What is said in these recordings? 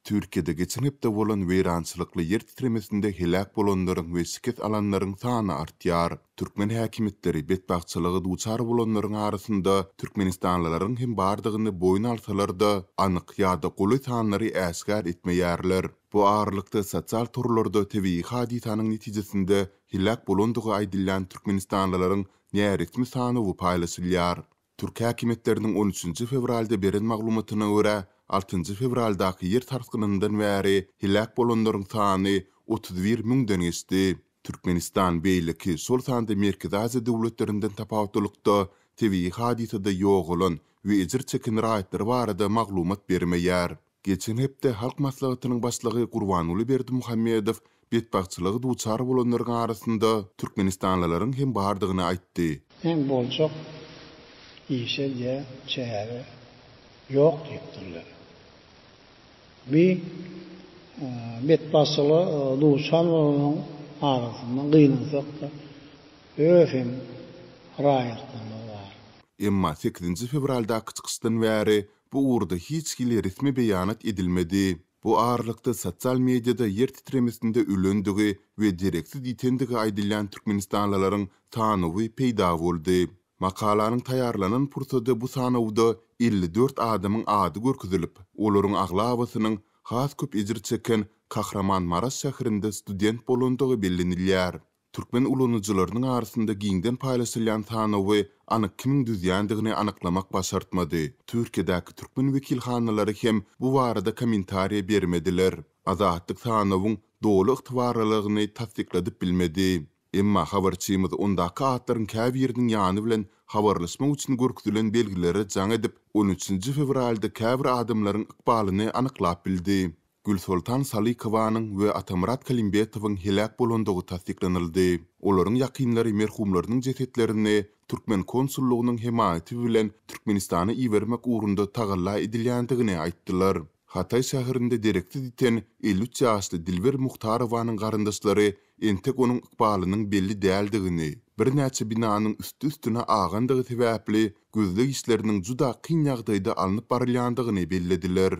Türkiýede geçen hepde bolan weýrançylykly ýer titremesinde helak bolanlaryň we şiket alanlaryň sany artýar. Türkmen häkimetleri betbagçylygy duçar bolanlaryň arasynda Türkmenistanlylaryň hem bardygyny boyun alsalar-da anyk ýa-da goly sanlary äsgär etmeýärler. Bu ağırlıkta sosial turlarda tebii hadisanyň netijesinde helak bolandygy aýdylýan Türkmenistanlylaryň näretmi sany bu paýlaşylýar. Türk häkimetleriniň 13 fevralda beren maglumatyna görä 6 fevraldaky yer tarpgynyndan bäri helak bolanlaryň sany 31 000-den geçdi. Türkmenistan beýleki sol sanda Merkez Aziýa döwletlerinden tapawutlykda tebii hadisada ýok bolan we ejir çekin raýatlary barada maglumat bermeýär. Geçen hepde halk maslahatynyň başlygy Gurbanuly Berdimuhammedow betbagçylygy duçar bolanlaryň arasynda Türkmenistanlylaryň hem bardygyny aýtdy. En bolcak işe diye çehre yok deyipdirler. Bir betbasılı duçanlığının arasında kıyınsak da öfem rayatlığı var. Emma 8 fevraldaky çykyşdan bäri bu urda hiç kili resmi beýanat edilmedi. Bu ağırlıkta sosial mediada yer titremesinde ölendigi we direksiz itendigi aýdylýan Türkmenistanlylaryň tanywy peýda boldy. Makalanyň taýarlanan pursada bu sanawda 54 adamyň ady görkezilip, olaryň aglabasynyň has köp ejir çeken Kahramanmaras şäherinde student bolandygy bellenilýär. Türkmen ulanyjylarynyň arasynda giňden paýlaşylýan sanawy anyk kimiň düzýändigini anyklamak başartmady. Türkiýedäki türkmen wekilhanalary hem bu barada kommentariýa bermediler. Azatlyk sanawyň dolu ygtybarlygyny tasdikladyp bilmedi. Emma habarçymyz ondaky atlaryň käbiriniň ýany bilen habarlaşmak üçin görkezilen belgileri jaň edip 13 fevralda käbir adamlaryň ykbalyny anyklap bildi. Gülsultan Salykowanyň we Atamurat Kalimbetowyň helak bolandygy tasdiklanyldy. Olaryň ýakynlary merhumlarynyň jesetlerini Türkmen konsullugynyň hemaýaty bilen Türkmenistana iýermek ugrunda tagalla edilýändigini aýtdylar. Hatay şäherinde direksiz iten 53 ýaşly Dilber Muhtarowanyň garyndaşlary entek onuň ykbalynyň belli däldigini, bir näçe binanyň üstüne agandygy sebäpli gözleg işleriniň juda kyn ýagdaýda alınıp barylýandygyny bellediler.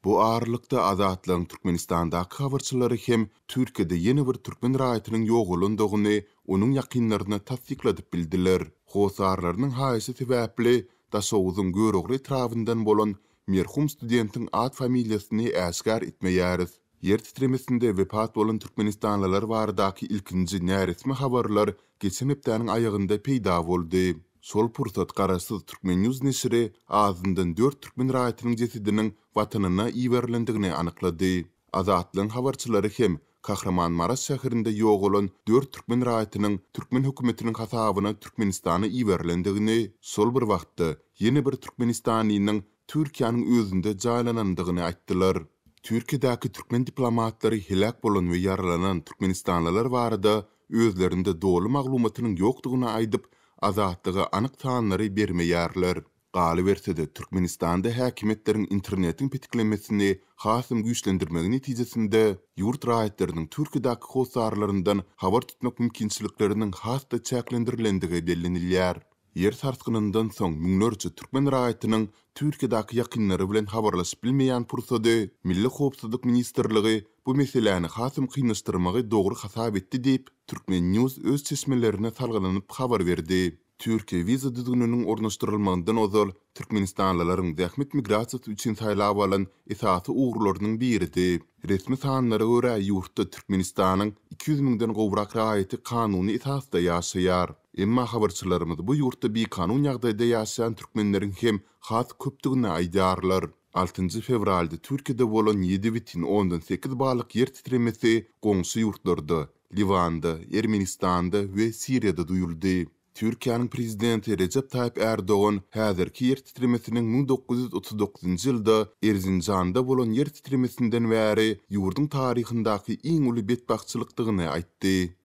Bu ağırlıkta azatlygyň Türkmenistandaky habarçylary hem Türkiýede ýene bir türkmen raýatynyň ýok bolandygyny onuň ýakynlaryna tasdikladyp bildiler. Hosarlarynyň haýsy sebäpli daşawuzyň görogly etrafyndan bolan merhum studentiň ad familiýasyny äsgär etmeýäris. Yer titremesinde wepat bolan Türkmenistanlylar baradaky ilkinji näresmi habarlar geçen hepdäniň aýagynda peýda boldy. Sol pursat garaşsyz Türkmen News neşri azyndan 4 türkmen raýatynyň jesediniň watanyna iýerilendigini anyklady. Azatlygyň habarçylary hem Kahramanmaras şäherinde ýok bolan 4 türkmen raýatynyň türkmen hökümetiniň hasabyna Türkmenistana iýerilendigini, sol bir wagtda ýene bir Türkmenistanynyň Türkiýanyň özünde jaýlanandygyny aýtdylar. Türkiýedäki türkmen diplomatlary helak bolan we ýaralanan Türkmenistanlylar barada özlerinde dolu maglumatynyň ýokdugyny aýdyp, azatlygy anyk sanlary bermeýärler. Galy bersede Türkmenistanda häkimetleriň internetiň petiklemesini hasym güýçlendirmegi netijesinde ýurt raýatlarynyň Türkiýedäki hosarlaryndan habar tutmak mümkinçilikleriniň hasda çäklendirilendigi bellenilýär. Yer sarsgynyndan soň müňlerce türkmen raýatynyň Türkiýedäki ýakynlary bilen habarlaşyp bilmeýän pursady Milli Howpsuzlyk Ministrligi bu meseleni hasym kynlaşdyrmagy dogry hasap etdi diýip Türkmen News öz çeşmelerine salgylanyp habar berdi. Türkiýe wiza düzgüniniň ornaşdyrylmagyndan ozal Türkmenistanlylaryň zähmet migrasiýasy üçin saýlap alan esasy ugrularynyň biridir. Resmi sanlara görä ýurtda Türkmenistanyň 200 000-den gowrak raýaty kanuny esasda ýaşaýar. Emma habarçylarymyz bu ýurtda bir kanun ýagdaýda ýaşaýan türkmenleriň hem has köpdigini aýdarlar. 6 fevralda Türkiýede bolan 7,8 balyk yer titremesi goňşy ýurtlarda, Liwanda, Ermenistanda we Siriýada duyuldy. Türkiýanyň prezidenti Recep Tayyip Erdoğan häzirki yer titremesiniň 1939-njy ýylda Erzinjanda bolan yer titremesinden bäri ýurdun taryhyndaky iň uly betbagçylykdygyny aýtdy.